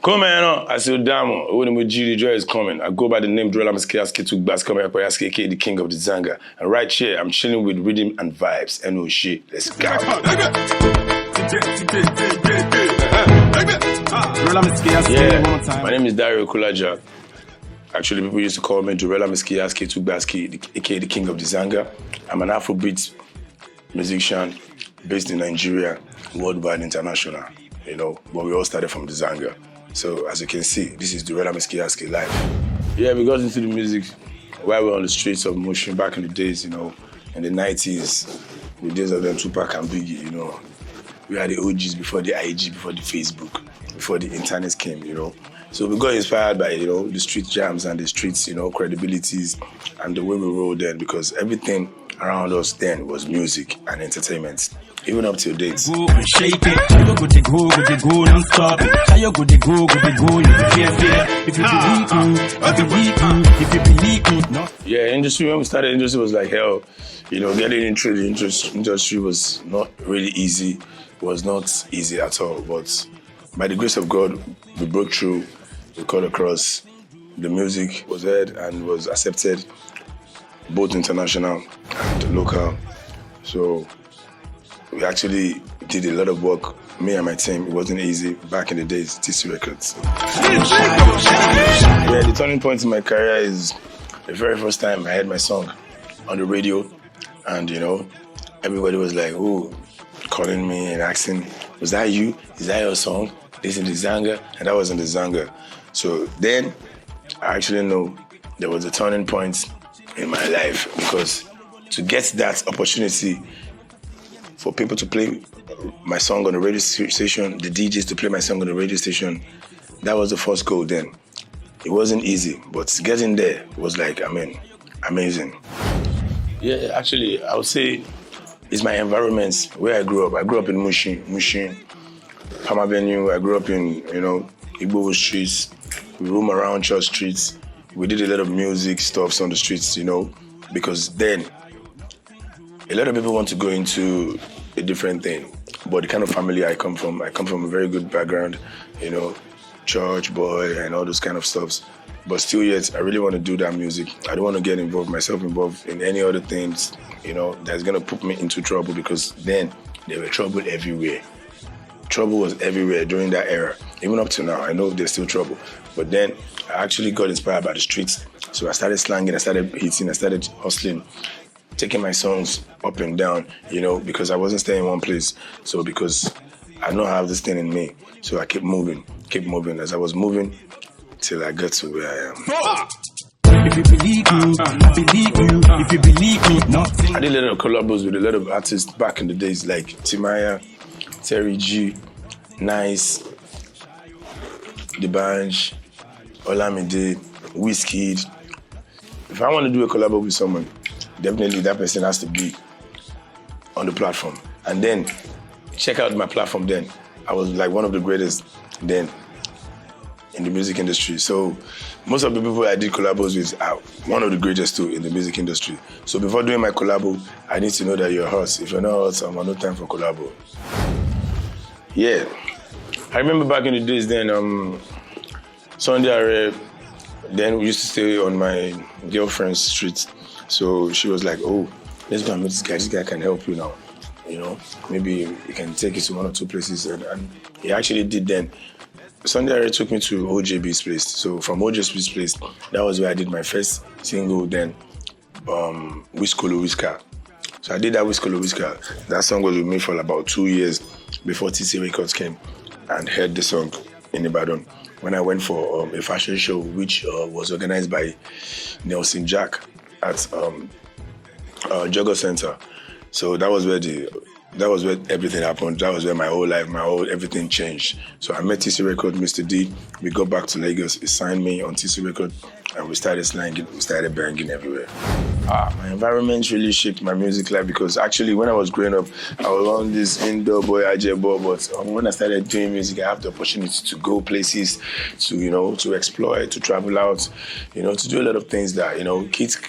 Come on, I said, damn, when the G, the joy is coming. I go by the name Durella to Bass, come here, aka the king of the Zanga. And right here, I'm chilling with rhythm and vibes. And oh shit, let's go. Yeah, my name is Dario Kulaja. Actually, people used to call me Durella aka the king of the Zanga. I'm an Afrobeat musician based in Nigeria, worldwide, international. You know, but we all started from the Zanga. So as you can see, this is Durella live. Yeah, we got into the music while we were on the streets of Motion back in the days, you know, in the 90s, the days of them Tupac and Biggie, you know. We had the OGs before the IG, before the Facebook, before the internet came, you know. So we got inspired by, you know, the street jams and the streets, you know, credibilities and the way we rolled then, because everything around us then was music and entertainment, even up till date. Go and shake it, Shayo go non-stop. Shayo go, if you believe no. Yeah, industry, when we started, industry was like hell. You know, getting into the industry was not really easy, was not easy at all, but by the grace of God, we broke through, we cut across, the music was heard and was accepted, both international and local. So we actually did a lot of work, me and my team. It wasn't easy back in the days, TC Records. Yeah, the turning point in my career is the very first time I heard my song on the radio, and you know, everybody was like, oh, calling me and asking, was that you? Is that your song? This is the Zanga, and that was in the Zanga. So then I actually know there was a turning point in my life, because to get that opportunity for people to play my song on the radio station, the DJs to play my song on the radio station, that was the first goal then. It wasn't easy, but getting there was like, I mean, amazing. Yeah, actually, I would say it's my environment where I grew up. I grew up in Mushin, Palm Avenue. I grew up in, you know, Igbo streets. We roam around Church streets. We did a lot of music stuffs on the streets, you know, because then a lot of people want to go into a different thing. But the kind of family I come from a very good background, you know, church boy and all those kind of stuffs. But still yet, I really want to do that music. I don't want to get myself involved in any other things, you know, that's going to put me into trouble, because then there were trouble everywhere. Trouble was everywhere during that era. Even up to now, I know there's still trouble. But then I actually got inspired by the streets. So I started slanging, I started hitting, I started hustling, taking my songs up and down, you know, because I wasn't staying in one place. So because I know I have this thing in me. So I kept moving. As I was moving till I got to where I am. If you believe me, if you believe me, nothing. I did a lot of collabos with a lot of artists back in the days, like Timaya, Terry G, Nice, The Banj, Olamide, Whiskey. If I want to do a collabo with someone, definitely that person has to be on the platform. And then check out my platform then. I was like one of the greatest then in the music industry. So most of the people I did collabos with are one of the greatest too in the music industry. So before doing my collabo, I need to know that you're hot. If you're not hot, I'm on no time for collabo. Yeah. I remember back in the days then, Sunday, then we used to stay on my girlfriend's street. So she was like, oh, let's go and meet this guy. This guy can help you now. You know, maybe he can take you to one or two places. And he actually did then. Sunday took me to OJB's place. So from OJB's place, that was where I did my first single then, Whiskolo Whisker. So I did that Whiskolo Whisker. That song was with me for about 2 years before TC Records came and heard the song in Ibadan. When I went for a fashion show, which was organized by Nelson Jack at Jogger Center. So that was where everything happened. That was where my whole life, everything changed. So I met TC Record, Mr. D. We got back to Lagos. He signed me on TC Record, and we started slanging, we started banging everywhere. My environment really shaped my music life, because actually when I was growing up, I was on this indoor boy, Ajebo, but when I started doing music, I have the opportunity to go places, to, you know, to explore, to travel out, you know, to do a lot of things that, you know, kids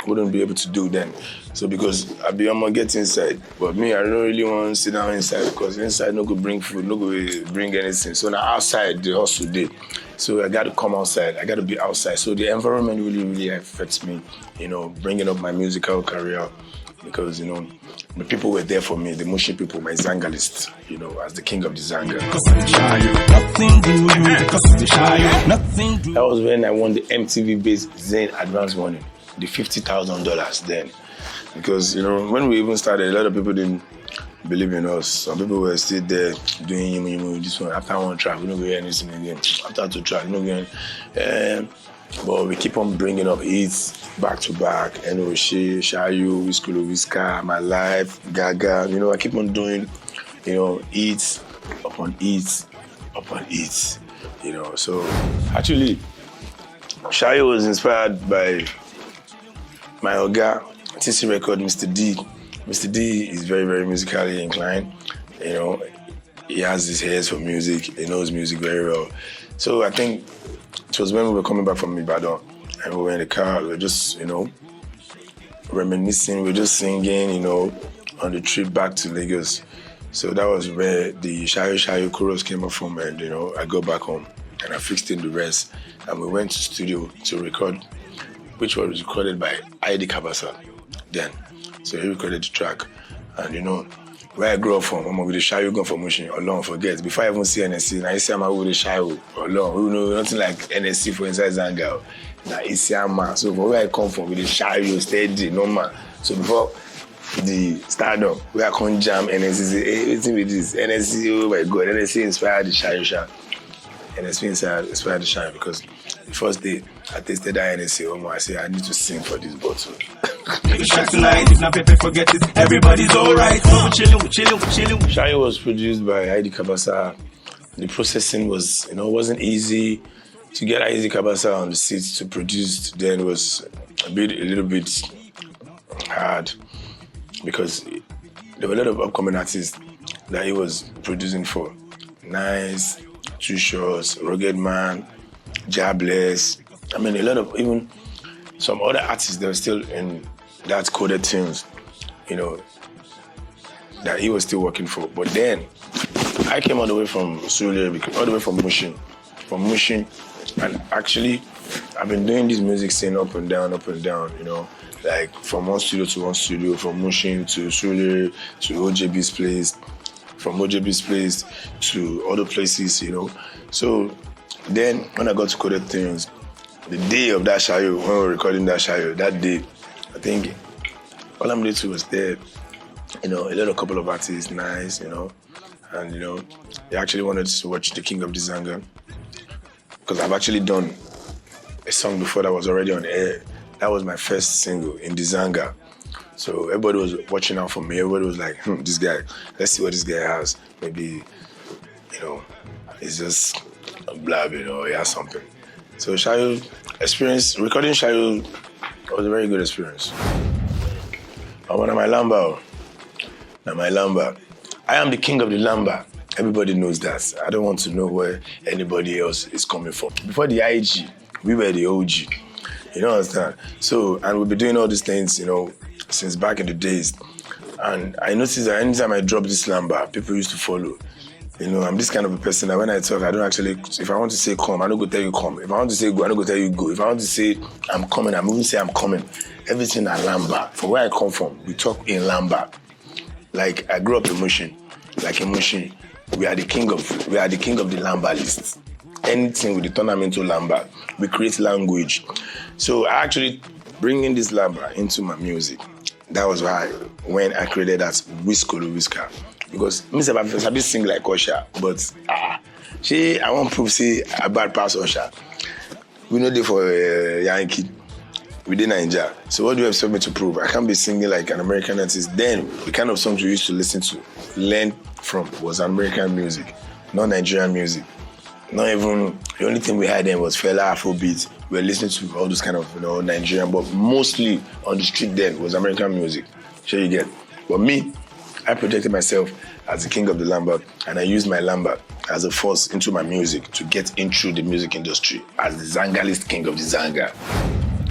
wouldn't be able to do then. So because I be almost get inside, but me, I don't really want to sit down inside because inside no go bring food, no go bring anything. So now outside the hustle day. So I got to come outside. I got to be outside. So the environment really affects me, bringing up my musical career. Because, the people were there for me, the Mushin people, my Zanga list, as the king of the Zanga. That was when I won the MTV-based Zen Advance Warning, the $50,000 then. Because, when we even started, a lot of people didn't believe in us. Some people were still there doing this one. After one track, we don't hear anything again. After two tracks, we don't hear. But we keep on bringing up hits back to back. Shayo, Whisker, My Life, Gaga. I keep on doing, hits upon hits upon hits. So actually, Shayo was inspired by my Oga, TC record, Mr. D. Mr. D is very musically inclined. He has his ears for music. He knows music very well. So I think it was when we were coming back from Ibadan and we were in the car, we were just, reminiscing, we were just singing, on the trip back to Lagos. So that was where the Shayo chorus came up from, and, I go back home and I fixed in the rest. And we went to studio to record, which was recorded by Heidi Kabasa then. So he recorded the track. And, where I grew up from, I'm with the Shayo gun for Mushin, or long forget. Before I even see NSC, now you see I'm with the Shayo, or long. Nothing like NSC for inside Zanga. Now you see I'm so from where I come from, with the Shayo, steady, normal. So before the stardom, where I come jam NSC, say, hey, what's with this? NSC, oh my God, NSC inspired the Shayo. NSC inspired the Shayo because the first day I tasted that NSC, I say, I need to sing for this bottle. If not Pepe, forget it. Everybody's alright. So we're chilling. Shayo was produced by Heidi Kabasa. The processing was, wasn't easy. To get Heidi Kabasa on the seats to produce then was a little bit hard because there were a lot of upcoming artists that he was producing for. Nice, Too Short, Rugged Man, Jobless. A lot of even some other artists that were still in that coded tunes, that he was still working for. But then I came all the way from Surulere, all the way from Mushin, and actually I've been doing this music scene up and down, like from one studio to one studio, from Mushin to Surulere to OJB's place, from OJB's place to other places, So then when I got to coded tunes, the day of that Shayo, when we were recording that Shayo, that day, I think Olamide was there, a couple of artists, nice, and, they actually wanted to watch The King of the Zanga because I've actually done a song before that was already on air. That was my first single in the Zanga. So everybody was watching out for me. Everybody was like, this guy, let's see what this guy has. Maybe, he's just a blab, he has something. So Shayo recording Shayo was a very good experience. I want my Lamba. Now my Lamba. I am the king of the Lamba. Everybody knows that. I don't want to know where anybody else is coming from. Before the IG, we were the OG. You understand? So, and we've been doing all these things, since back in the days. And I noticed that anytime I drop this Lamba, people used to follow. I'm this kind of a person that when I talk, I don't actually, if I want to say come, I don't go tell you come. If I want to say go, I don't go tell you go. If I want to say I'm coming, I'm even say I'm coming. Everything at Lamba. From where I come from, we talk in Lamba. Like I grew up in Mushin. Like in Mushin, we are the king of the Lamba list. Anything with the tournament to Lamba, we create language. So I actually bringing this Lamba into my music. That was why when I created that Whisker. Because I be sing like Osha, but I won't prove say a bad pass Osha. We know they for Yankee, we did Nigeria. So what do you expect me to prove? I can't be singing like an American artist. Then the kind of songs we used to listen to, learn from was American music, not Nigerian music. Not even the only thing we had then was Fela Afrobeat. We were listening to all those kind of Nigerian, but mostly on the street then was American music. Sure you get. But me, I projected myself as the king of the Lamba, and I used my Lamba as a force into my music to get into the music industry as the Zangalist king of the Zanga.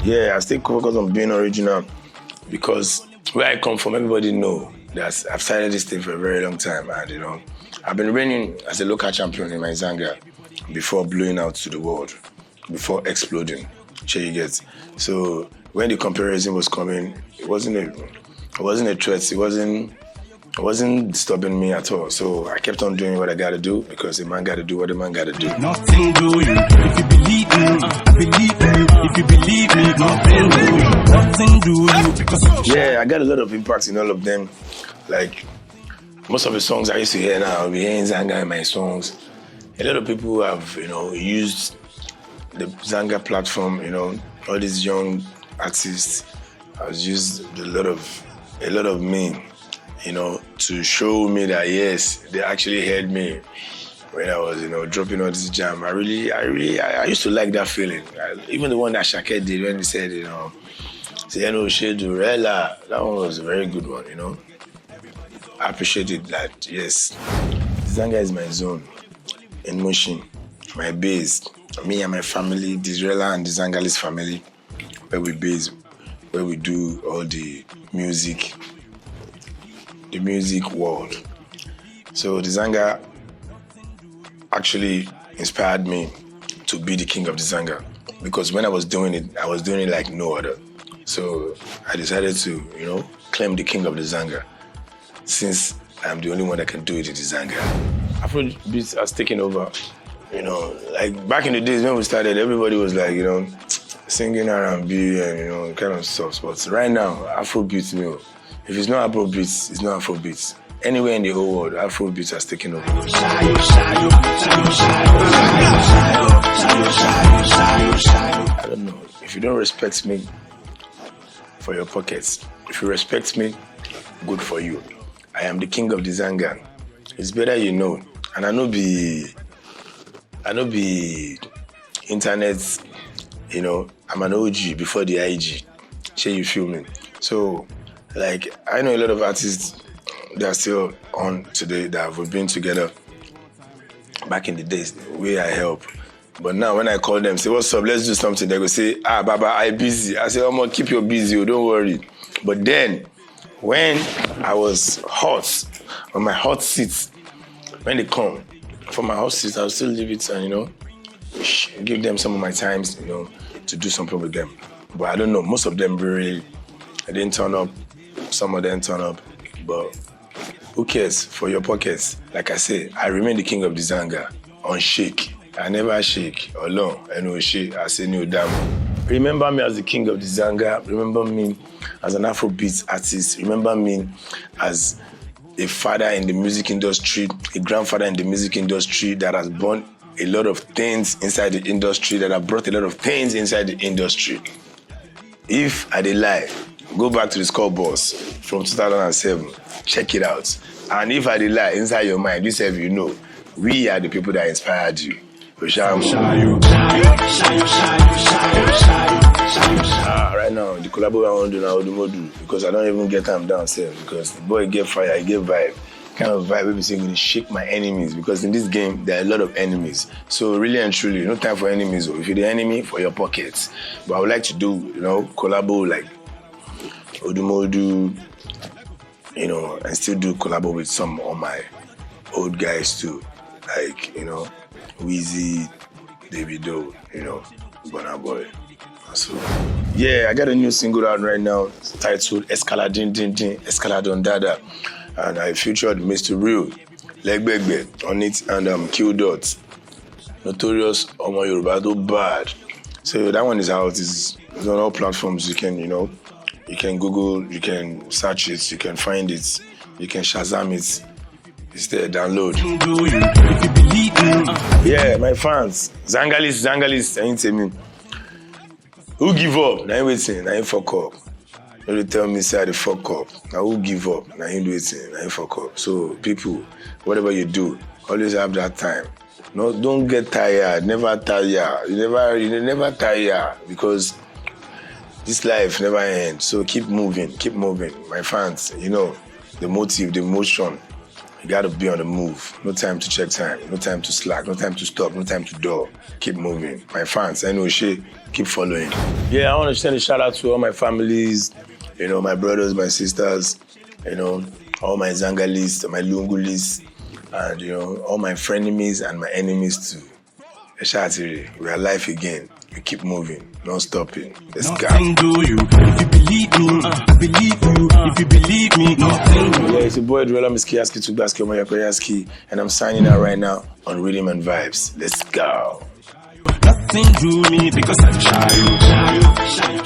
Yeah, I stay focused on being original because where I come from, everybody know that I've started this thing for a very long time, and I've been reigning as a local champion in my Zanga before blowing out to the world, before exploding. Sure you get. So when the comparison was coming, it wasn't a threat. It wasn't disturbing me at all. So I kept on doing what I gotta do because a man gotta do what a man gotta do. Nothing do you if you believe me. If you believe me, nothing do you. Nothing do you because yeah, I got a lot of impact in all of them. Like most of the songs I used to hear now, I'll be hearing Zanga in my songs. A lot of people have, used the Zanga platform, all these young artists have used a lot of me, to show me that yes, they actually heard me when I was, dropping all this jam. I used to like that feeling. Even the one that Shayo did when he said, Shayo, Durella, that one was a very good one, I appreciated that, yes. Zanga is my zone in motion, my base. Me and my family, Durella and the Zangalist family, where we base, where we do all the music world. So the Zanga actually inspired me to be the king of the Zanga because when I was doing it like no other. So I decided to, claim the king of the Zanga since I'm the only one that can do it in the Zanga. Afrobeats has taken over. Like back in the days when we started, everybody was like, singing R&B and, kind of stuff. But right now, Afrobeats, if it's not Afrobeats, it's not Afrobeats. Anywhere in the whole world, Afrobeats has taken over. I don't know. If you don't respect me, for your pockets. If you respect me, good for you. I am the king of the Zanga. It's better you know. And I know be internet, I'm an OG before the IG. Sure you feel me? So, like, I know a lot of artists that are still on today that have been together back in the days, where I help. But now when I call them, say, what's up, let's do something, they go say, Baba, I busy. I say, Omo, keep your busy, don't worry. But then, when I was hot, on my hot seat, when they come, from my hot seat, I'll still leave it and, give them some of my times, to do something with them. But I don't know, most of them really, I didn't turn up, some of them turn up, but who cares? For your pockets, like I say, I remain the king of the Zanga, unshake. I never shake, alone, I know shake, I say no damn. Remember me as the king of the Zanga, remember me as an Afrobeat artist, remember me as a father in the music industry, a grandfather in the music industry that has born a lot of things inside the industry, that have brought a lot of things inside the industry. If I did lie, go back to the Scoreboards from 2007, check it out. And if I did lie inside your mind, you say we are the people that inspired you. Shayo. Right now, the collabo I want to do now, because I don't even get time downstairs because the boy get fire, I get vibe. Kind of vibe, we say, going to shake my enemies because in this game, there are a lot of enemies. So really and truly, no time for enemies. If you're the enemy, for your pockets. But I would like to do, collabo like Odumodu, and still do collabo with some of my old guys too. Like, Weezy, Davido, Burna Boy. So, yeah, I got a new single out right now titled Escaladin Din Din, Escaladon Dada. And I featured Mr. Real, Legbegbe on it, and Q Dot. Notorious Omo Yoruba, do bad. So that one is out. It's on all platforms. You can, you can Google, you can search it, you can find it, you can Shazam it. It's there, download. Yeah, my fans, Zangalist, ain't tell me. Who give up? Now you waiting, now you fuck up. Don't tell me say I fuck up. Now who give up? Now you waiting, now you fuck up. So people, whatever you do, always have that time. No, don't get tired. Never tire. You never tire because this life never ends. So keep moving. My fans, the motive, the motion. You gotta be on the move. No time to check time. No time to slack. No time to stop. No time to dull. Keep moving. My fans, I know shit. Keep following. Yeah, I want to send a shout out to all my families, my brothers, my sisters, all my Zanga list, my Lungu list, and all my frenemies and my enemies too. Shatiri, we are alive again. We keep moving, not stopping. Let's go. Nothing do you. If you believe me, I believe you. If you believe me, nothing do you. Yeah, it's your boy Durella, Miskiaski, Tugbaski, Omayakoyaski, and I'm signing out right now on Rhythm and Vibes. Let's go. Nothing do me because I Shayo.